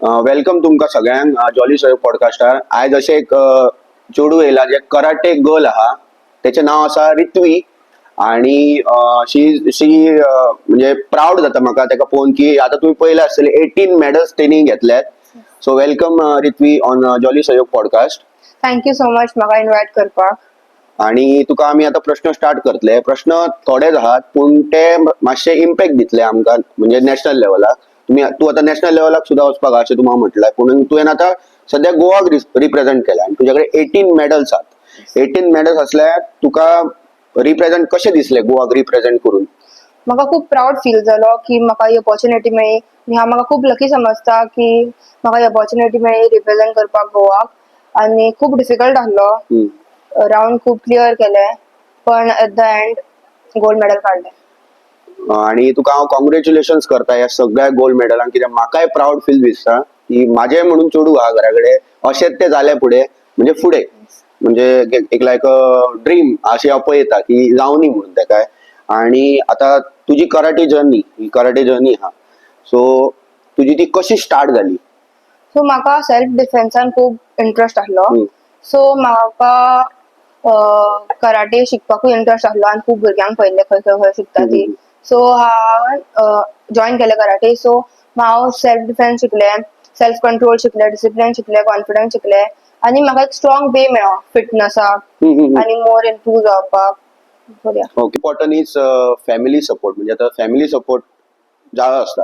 Welcome तुमकां सगळ्यांक jolly सोय पॉडकास्टार. आयज अशें एक चेडूं येयला जे कराटे गर्ल आहा, तेचें नांव आसा रित्वी. आणि शी शी म्हणजे प्राऊड जाता म्हाका तेका पळोवन की आतां तुमी पळयलें आसतलें 18 मेडल्स तेणी घेतल्यात. सो वेलकम रित्वी ऑन जॉली सहयोग पॉडकास्ट. थँक्यू सो मच म्हाका इन्वायट करपाक. आणि तुका आमी आतां प्रश्न स्टार्ट करतले. प्रश्न थोडेच आहात पूण ते मातशे इम्पॅक्ट दितले आमकां, म्हणजे नॅशनल लेवलाक. तूं आतां नॅशनल लेवलाक सुद्दां वचपाक अशें तुमकां म्हटलंय, पूण तुवें आतां सध्या गोवाक रिप्रेझेंट केला आनी तुजे कडेन 18 मेडल्स आहात. 18 मेडल्स असल्यार तुका रिप्रेझेंट कशें दिसलें गोवाक रिप्रेझेंट करून? म्हाका खूप प्राऊड फील जालो की म्हाका ही ऑपॉर्च्युनिटी मेळ्ळी. आनी हांव म्हाका खूप लकी समजता की म्हाका ही ऑपॉर्च्युनिटी मेळ्ळी रिप्रेझेंट करपाक गोवाक. आनी खूप डिफिकल्ट आसलो. राउंड खूप क्लियर केले, पण at the end gold medal काडले. आणि तुका हांव कॉंग्रॅच्युलेशन्स करता ह्या सगळ्या गोल्ड मेडलांक, कित्याक म्हाकाय प्राऊड फील दिसता की म्हाजे म्हणून चेडूं आहा घरा कडेन, अशेंच ते जाले फुडें, म्हणजे फुडें म्हणजे एक लायक अ ड्रीम अशें हांव पळयता की जावनी म्हणून तेकाय. आणि आता तुजी कराटे जर्नी आहा, सो तुजी ती कशी स्टार्ट जाली? सो म्हाका सेल्फ डिफेन्सान खूप इंटरेस्ट आसलो. सो म्हाका कराटे शिकपाकूय इंटरेस्ट आसलो आनी खूप भुरग्यांक पळयल्ले खंय खंय खंय शिकता ती. सो हांव जॉइन केलें कराटे. सो हांव सेल्फ डिफेन्स शिकलें, सेल्फ कंट्रोल शिकलें, डिसिप्लिन शिकलें, कॉन्फिडन्स शिकलें. आनी म्हाका एक स्ट्रॉंग वे मेळ्ळो फिटनेसाक आनी मोर इम्प्रूव जावपाक. Important is family support. म्हणजे आता फॅमिली सपोर्ट जाय आसता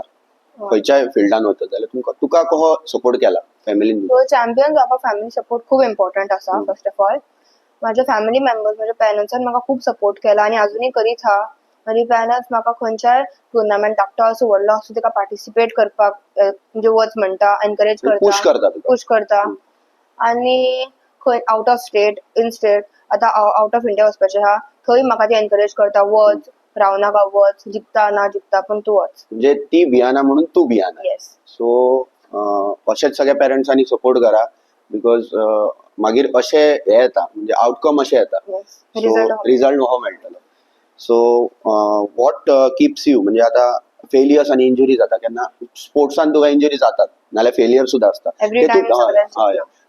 खंयच्याय फिल्डान वता जाल्यार तुका कसो सपोर्ट केला फॅमिलीन? सो चॅम्पियन जावपाक फॅमिली सपोर्ट खूप इम्पॉर्टंट आसा. फर्स्ट ऑफ ऑल माझे फॅमिली मेंबर्स, माझ्या पेरेंट्सान म्हाका खूप सपोर्ट केला आनी अजूनही करीत हा. माझे पेरेंट्स म्हाका खंयच्याय टुर्नामेंट धाकटो असो व्हडलो असो तेका पार्टिसिपेट करपाक म्हणजे वच म्हणटा, एनकरेज करता, पुश करता. आनी खंय out of state, in state, आतां आउट ऑफ इंडिया वचपाचें आहा, थंय म्हाका ती एनकरेज करता, वच, रावनाका वच, जिखता ना जिखता पण तूं वच. म्हणजे ती भियाना म्हणून तूं भियाना. येस. सो अशेंच सगळ्या पेरेंट्सांनी सपोर्ट करा, बिकॉज मागीर अशें हे येता, म्हणजे आउटकम अशें येता. रिझल्ट हो मेळटलो. सो वॉट कीप्स यू, म्हणजे आता फेलियर्स आणि इंजुरी जाता केन्ना स्पोर्ट्सान, तुका इंजुरी जातात नाल्यार फेलियर सुद्धा असता,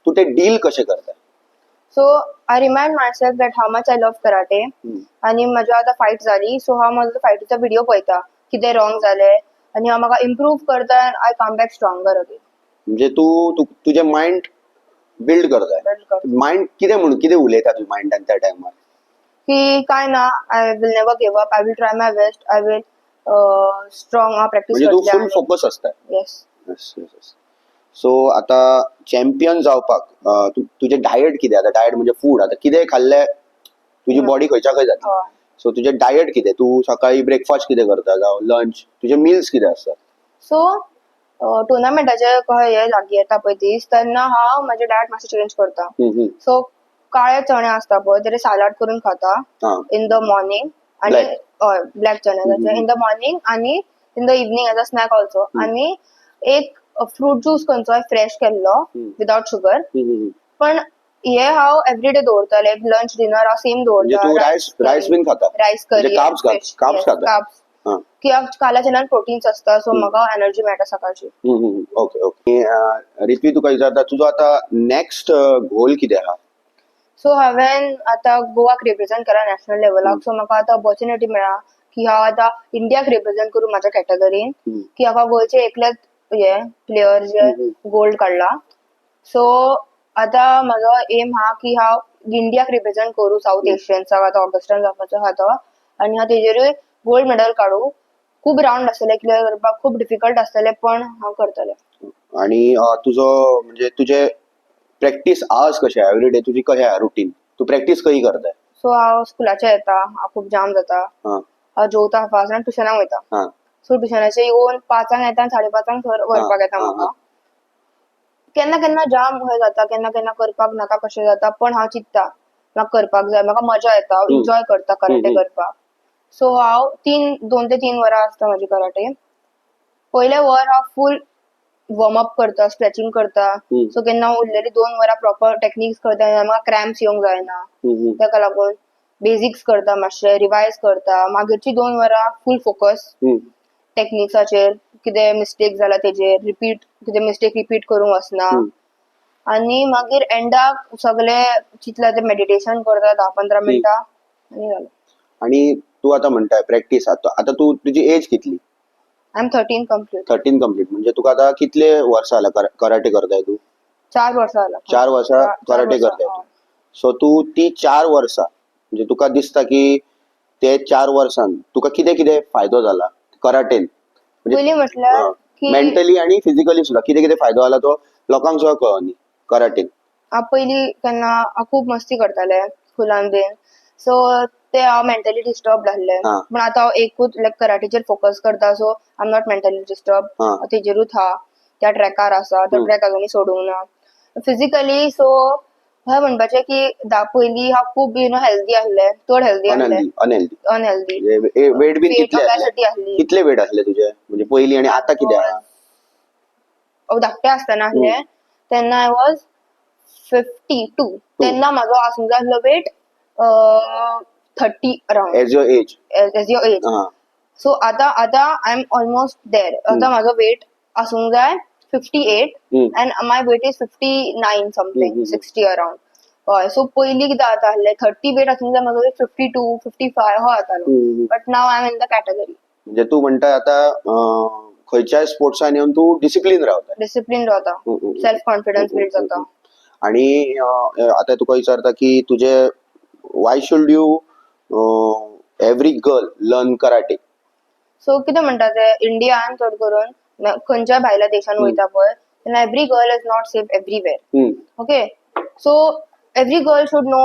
तू ते डील कशें करता? So I remind myself that how much I love karate. आनी म्हजी आतां फायट जाली, सो हांव म्हजो फायटीचो व्हिडिओ पळयता, कितें रॉंग जालें आनी हांव म्हाका इम्प्रूव करता. I come back stronger again. म्हणजे तू तुजें मायंड बिल्ड करता. मायंड कितें उलयता तू मायंडान त्या टायमार? की काय ना, I will never give up, I will try my best, I will strong practice म्हणजे तू करतलें. फुल फोकस असता. येस. सो आता चॅम्पियन जावपाक तुझे डायट कितें? आता डायट म्हणजे फूड, आता कितें खाल्ले तुजी बॉडी खंयच्या खंय जाता. सो तुझे डायट कितें? तू सकाळी ब्रेकफास्ट कितें करता, जावं लंच, तुझे मील्स कितें आसतात? सो टुर्नामेंटाचे हे लागीं येता पळय दीस, तेन्ना हांव म्हजें डायट मातशें चेंज करता. सो काळे चणे असता पळय, तेजे सॅलड करून खाता इन द मॉर्निंग. आनी ब्लॅक चणे इन द मॉर्निंग आनी in the evening as a snack also. आनी एक फ्रूट ज्यूस खंयचोय फ्रेश केल्लो विदाउट शुगर. पण हे हांव एवरीडे दवरता, लायक लंच डिनर हांव सेम दवरता. रायस बीन खाता? रायस करी, कार्ब्स खाता? कित्याक काळ्या चण्यान प्रोटीन्स असता, सो म्हाका एनर्जी मेळटा सकाळची. ओके. रित्वी, तुका विचारता, तुजो आता नेक्स्ट गोल कितें आहा? सो हांवें आतां गोवाक रिप्रेझेंट केला नॅशनल लेवलाक. सो म्हाका आतां ऑपॉर्च्युनिटी मेळ्ळा की हांव आतां इंडियाक रिप्रेझेंट करूं म्हाज्या कॅटेगरीन, की हाका गोंयचे एकलेच प्लेयर जे गोल्ड काडला. सो आतां म्हजो एम हा की हांव इंडियाक रिप्रेझेंट करूं साऊथ एशियन्साक. आतां ऑगस्टान जावपाचो आहा तो, आनी हांव तेजेरूय गोल्ड मेडल काडूं. खूप राउंड आसतले क्लियर करपाक, खूप डिफिकल्ट आसतले, पण हांव करतलें. आणि तुजो म्हणजे तुजे प्रॅक्टिस आवर्स कशे एवरीडे तुजी कशें आहा रुटीन? तू प्रॅक्टिस खंय करता? सो हांव स्कुलाचे येता, हांव खूप जाम जाता, हांव जेवता फास्ट आनी ट्युशनाक वयता. सो ट्युशनाचे येवन 5 येता आनी 5:30 सर व्हरपाक येता म्हाका. केन्ना केन्ना जाम खंय जाता, केन्ना केन्ना करपाक नाका कशें जाता, पण हांव चिंतता म्हाका करपाक जाय, म्हाका मजा येता, एन्जॉय करता कराटे करपाक. सो हांव 2 ते 3 वरां आसता म्हजी कराटे. पयले वर हांव फूल वॉर्मअप करता, स्ट्रेचिंग करता. सो केन्ना उरलेली 2 वरां प्रॉपर टेक्निक्स करता, म्हाका क्रॅम्प्स येवंक जायना. ताका लागून बेसिक्स करता, मातशें रिवायज करता. मागीरची 2 वरां फूल फोकस. टेक्निक्साचेर कितें मिस्टेक जाला तेजेर कितें मिस्टेक रिपीट करूंक वचना. आनी मागीर एंडाक सगळे चितला ते मेडिटेशन करता 10-15 मिनटां आनी जालें. आणि तू आता म्हणताय प्रॅक्टिस आता तू तुझी एज कितली? I am 13 complete. 13 कंप्लीट म्हणजे तुका आता कितले वर्सां जाला कराटे करताय तू? 4 वर्सां जाला. 4 वर्सां कराटे करताय तू. सो तू ती 4 वर्सां म्हणजे तुका दिसता की ते 4 वर्सां तुका कितें कितें फायदो जाला कराटेन? पयलीं म्हटल्यार की मेंटली आणि फिजिकली सुद्धा कितें कितें फायदो जाला तो लोकांक सुद्धा कळनी कराटेन. पयलीं केन्ना हांव खूब मस्ती करतालें स्कुलान बीन, सो ते हांव मेंटली डिस्टर्ब जाल्लें. पूण आतां हांव एकूच कराटेचेर फोकस करता, so I am not mentally disturb. तेजेरूच हा, त्या ट्रॅकार आसा, तो ट्रॅक अजुनूय सोडूंक ना. फिजिकली सो हय म्हणपाचें की पयलीं हांव खूब हेल्दी आसलें, चड हेल्दी आसलें. अनहेल्दी वेट बीन कॅपॅसिटी आसली. कितले वेट आसले तुझे म्हणजे पयलीं आणि आता कितें आहा? हांव धाकटें आसतना आसलें तेन्ना आय वॉज 52. तेन्ना म्हाजो आसूंक जाय आसलो weight 30 around. As your age. As your age. So आतां आय एम ऑलमोस्ट देर. आतां म्हाजो वेट आसूंक जाय 58 and my weight is 59 something, 60 around. हय, सो पयलीं कितें जाता आसलें 30 वेट आसूंक जाय, म्हाजो वेट 52, 55 हो जातालो. But now I am in the category. म्हणजे तू म्हणता आता खंयच्याय स्पोर्ट्सान येवन तू डिसिप्लिन रावता. डिसिप्लिन रावता, सेल्फ कॉन्फिडन्स बिल्ड जाता. आणि आता तुका विचारता की तुझे why should you every girl learn karate? So कितें म्हणटा ते इंडियान चड करून खंयच्या भायल्या देशान वयता पळय तेन्ना every girl is not safe everywhere. Okay, so every girl should know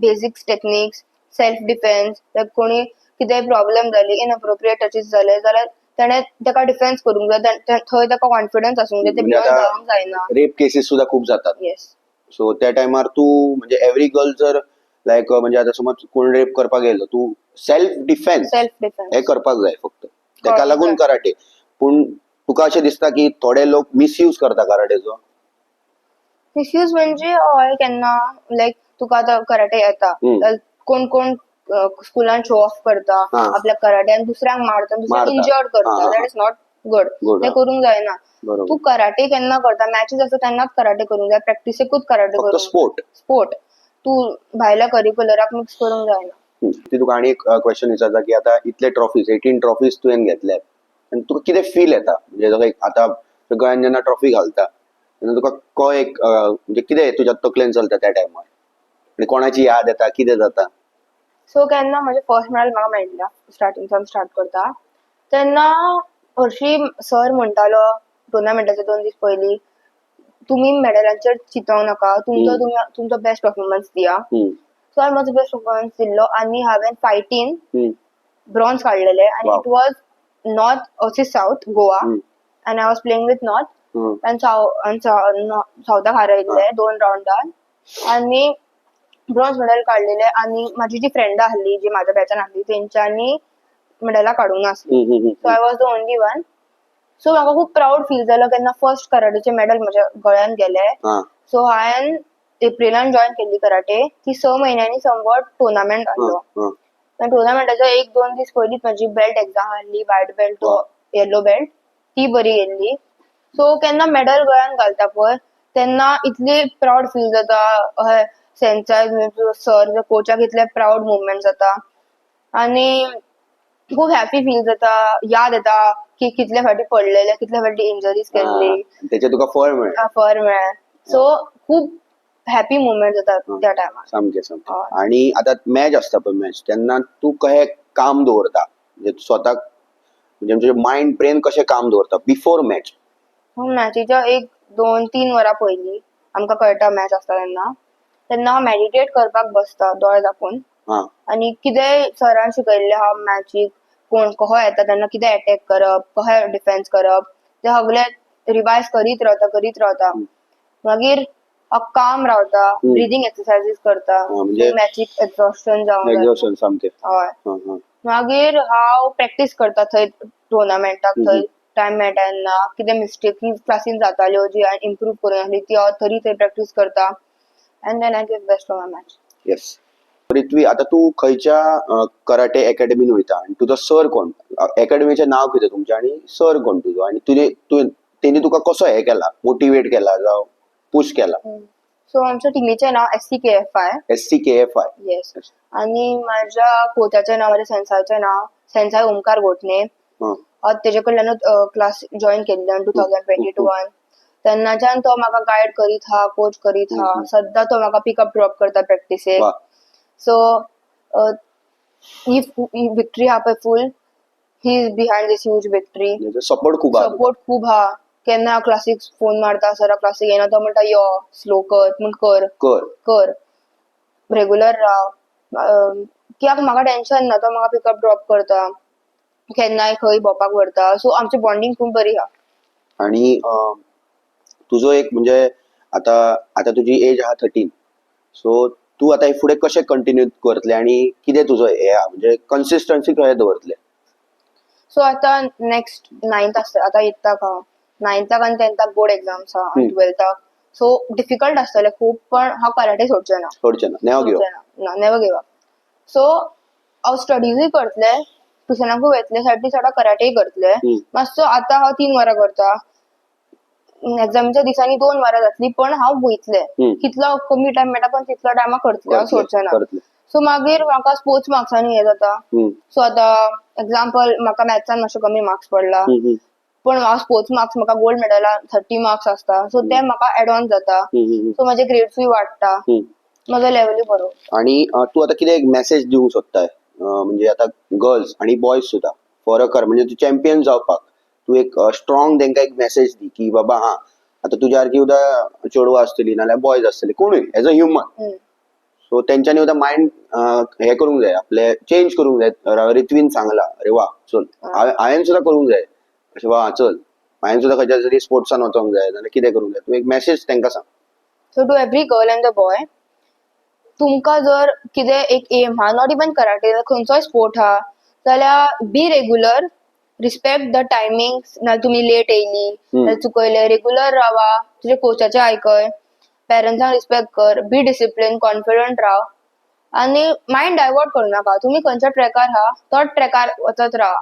basics techniques, self defence. कोणी कितेंय प्रॉब्लेम जाली, इनअप्रोप्रिएट टचीस जाले जाल्यार ताणें ताका डिफेन्स करूंक जाय, थंय ताका कॉन्फिडन्स आसूंक जाय, ते भितर जावंक जायना. रेप केसीस सुद्धा खूप जातात. येस. सो त्या टायमार तू म्हणजे एव्हरी गर्ल जर लायक म्हणजे आता समज कोण रेप करपाक गेलो, तू सेल्फ डिफेन्स हे करपाक जाय फक्त. ताका लागून कराटे. पूण तुका अशें दिसता की थोडे लोक मिसयूज करता कराटेचो? मिसयूज म्हणजे हय, केन्ना लायक तुका आतां कराटे येता, कोण कोण स्कुलान शो ऑफ करता आपल्या कराट्यान, दुसऱ्यांक मारता, दुसऱ्यांक इंजर्ड करता. That is not good. ते करूंक जायना. तू कराटे केन्ना करता, मॅचीस आसता तेन्नाच कराटे करूंक जाय, प्रॅक्टिसेकूच कराटे करूंक जाय. स्पोर्ट तू भायल्या करिक्युलराक मिक्स करूंक जायना. ती तुका आनी एक क्वेश्चन विचारता की आता इतले ट्रॉफीज 18 ट्रॉफीज तुवें घेतल्यात आनी तुका कितें फील येता म्हणजे आता गळ्यान जेन्ना ट्रॉफी घालता तेन्ना तुका कळ्ळ एक म्हणजे कितें तुज्या तकलेन चलता त्या टायमार आनी कोणाची याद येता, कितें जाता? सो केन्ना म्हणजे फर्स्ट मेडल म्हाका मेळिल्लें स्टार्टिंगसान स्टार्ट करता तेन्ना हरशीं सर म्हणटालो टुर्नामेंटाचे 2 दीस पयलीं, तुमी मेडलांचेर चिंतोंक नाका, तुमचो बेस्ट परफॉर्मन्स दिया. सो हांवें म्हजो बेस्ट परफॉर्मन्स दिल्लो आनी हांवें फायटीन ब्रॉन्झ काडलेले आनी it was north versus south Goa आनी I was playing with north आनी साउथाक हारयल्ले 2 राउंडान आनी ब्रॉन्झ मेडल काडलेले. आनी म्हाजी जी फ्रेंडा आसली जी म्हाज्या बॅचान आसली तेंच्यांनी मेडलां काडूंक नासली. So I was the only one. So म्हाका खूब प्राऊड फील जालो केन्ना फर्स्ट कराटेचे मेडल म्हज्या गळ्यान गेले. सो हांवें एप्रिलान जॉइन केल्ली कराटे. ती 6 म्हयन्यांनी समवट टुर्नामेंट आसलो. टुर्नामेंटाच्या 1-2 दीस पयलींच म्हाजी बेल्ट एक्झाम आसली, white belt to yellow belt, ती बरी गेल्ली. सो केन्ना मेडल गळ्यान घालता पळय तेन्ना इतली प्राऊड फील जाता. सेन्साय सर कोचाक इतले प्राऊड मुवमेंट जाता आनी खूब हॅपी फील जाता. याद येता की कितले फावटी पडलेले, कितले फावटी इंजरीज केल्ली, तेचे तुका फळ मेळ्ळें. सो खूब हॅपी मुवमेंट जाता त्या टायमार. सामकें. आणि आता मॅच आसता पळय मॅच तेन्ना तू कशें काम दवरता म्हणजे स्वताक म्हणजे तुजें मायंड ब्रेन कशें काम दवरता बिफोर मॅच? मॅचीच्या 1-2-3 वरां पयलीं आमकां कळटा मॅच आसता तेन्ना हांव मेडिटेट करपाक बसता दोळे धांपून आनी कितेंय सरान शिकयल्लें आहा मॅचीक, कोण कसो येता तेन्ना कितें अटॅक करप, कशें डिफेन्स करप, तें सगळें रिवायज करीत रावता. मागीर हांव काम रावता, ब्रिदींग एक्सरसायजीस करता, मॅचीक एक्झॉस्शन जावंक हय. मागीर हांव प्रॅक्टीस करता थंय टुर्नामेंटाक, थंय टायम मेळटा तेन्ना कितें मिस्टेक क्लासीन जाताल्यो जी हांवें इम्प्रूव करूंक जाय ती हांव तरी थंय प्रॅक्टीस करता and then I give best for my match. Yes. पृथ्वी, आता तू खंयच्या कराटे अकॅडमीन वयता आणि तुजो सर कोण? अकॅडमीचे नाव कितें तुमचें आणि सर कोण तुजो आणि तेणी तुका कसो हे केला मोटिवेट केला जावं पुश केला. सो आमच्या टीमीचे नाव SCKFI. SCKFI. येस. आणि माझ्या कोचाचे नाव, माझ्या सेन्सायचे नाव सेन्साय ओमकार गोटणे. तेजे कडल्यानूच क्लास जॉईन केल्ल्यान 2022. तेन्नाच्यान तो म्हाका गायड करीत हा, कोच करीत हा. सद्दां तो म्हाका पिकअप ड्रॉप करता प्रॅक्टिसेक. सो ही विक्ट्री हा पळय फूल, he is behind this huge victory. Support खूब हा. केन्ना क्लासीक फोन मारता, सरा क्लासीक येना तो म्हणटा यो स्लो कर, म्हण कर रेग्युलर राव. कित्याक म्हाका टेन्शन ना, तो म्हाका पिकअप ड्रॉप करता, केन्नाय खंय भोंवपाक व्हरता. सो आमची बॉन्डिंग खूब बरी हा. आणि तुजो एक म्हणजे आता तुजी एज आहा 13. सो तू आता फुडें कशें कंटिन्यू करतले आणि कितें तुजो हे आहा म्हणजे कन्सिस्टन्सी खंय दवरतले. सो आता नेक्स्ट 9th आसता, आता येताक हा 9th आणि 10th बोर्ड एग्जाम्स हा आणि 12th. सो डिफिकल्ट आसतले खूब, पण हांव कराटे सोडचे ना, नेवर गिव अप. सो हांव स्टडीजूय करतले, ट्युशनाकूय वयतले, सायडीन सायडा कराटेय करतले. मातसो आता हांव 3 वरां करता, एक्झामीच्या दिसांनी 2 वरां जातली, पण हांव वयतले. कितलो कमी टाइम मेळटा पण तितलो टायम हांव करतले, हांव सोडचे ना. सो मागीर म्हाका स्पोर्ट्स मार्क्सांनी हे जाता. सो आता एक्झाम्पल म्हाका मॅथ्सान मातशे कमी मार्क्स पडला, पण हांव स्पोर्ट्स मार्क्स म्हाका गोल्ड मेडलान 30 मार्क्स आसता. सो ते म्हाका एड ऑन जाता. सो म्हाजे ग्रेड्सूय वाडटा, म्हजो लेवलूय बरो. आणि तू आता कितें एक मेसेज दिवंक सोदताय म्हणजे आता गर्ल्स आणि बॉयज सुद्धा फॉर म्हणजे तू चॅम्पियन जावपाक तू एक स्ट्रॉंग तांकां एक मेसेज दी की बाबा हा आता तुज्या सारकी उद्या चेडवां आसतली नाल्यार बॉयज आसतले कोणूय एज अ ह्युमन. सो तेंच्यांनी उद्या मायंड हे करूंक जाय, आपले चेंज करूंक जाय. रित्वीन सांगला अरे वा चल, हांवें सुद्धा करूंक जाय अशें वा चल, हांवें सुद्धा खंयच्या तरी स्पोर्ट्सान वचोंक जाय नाल्यार कितें करूंक जाय. तू एक मेसेज तांकां सांग. So to every girl and the boy, तुमकां जर कितें एक एम हा, नॉट इवन कराटे, खंयचोय स्पोर्ट हा, जाल्यार be regular, respect the timings. ना तुम्ही लेट येयली नाल्यार चुकयले, रेग्युलर रावा, तुज्या कोचाचे आयकय, पेरंट्सांक रिस्पेक्ट कर, बी डिसिप्लिन, कॉन्फिडंट राव आणि मायंड डायवर्ट करू नाका. तुम्ही खंयच्या ट्रॅकार हा तोच ट्रॅकार वचत राहा,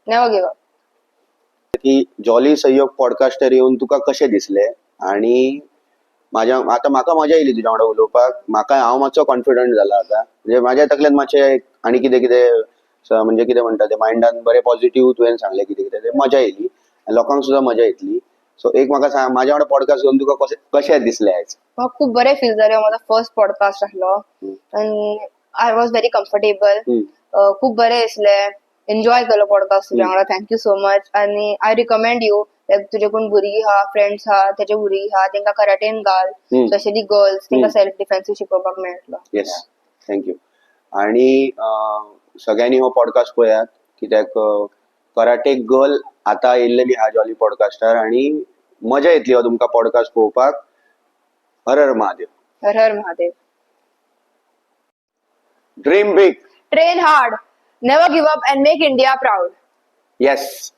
नेवर गिव अप. की जॉली सहयोग पॉडकास्टर येऊन तुका कशें दिसले आणि आता म्हाका मजा येयली तुज्या वांगडा उलोवपाक. हांव मातसो कॉन्फिडंट जाला आता, म्हणजे म्हाज्या तकल्यान मातशें आनी कितें कितें म्हणजे कितें म्हणटा ते मायंडान बरें पॉझिटिव्ह तुवें सांगलें कितें कितें ते मजा येयली, लोकांक सुद्धा मजा येतली. सो एक म्हाका सांग, म्हाज्या वांगडा पॉडकास्ट घेवन तुका कशें दिसलें आयज. म्हाका खूब बरें फील जालें. म्हजो फर्स्ट पॉडकास्ट आसलो आनी आय वॉज व्हेरी कम्फर्टेबल. खूब बरें दिसलें, एन्जॉय केलो पॉडकास्ट तुज्या वांगडा. Thank you so much. आणि आय रिकमेंड यू, तुजे कोण भुरगीं हा, फ्रेंड्स हा, तेजे भुरगीं हा, तांकां कराटेन घाल, स्पेशली गर्ल्स, तांकां सेल्फ डिफेन्स शिकोवपाक मेळटलो. Yes, thank you. आणि सगळ्यांनी हो पॉडकास्ट पळयात, कित्याक कराटे गर्ल आता येयल्लेली हा जॉली पॉडकास्टार आणि मजा येतली हो तुमकां पॉडकास्ट पळोवपाक. Har Har Mahadev. Har Har Mahadev. Dream big, train hard, never give up, and make India proud. Yes.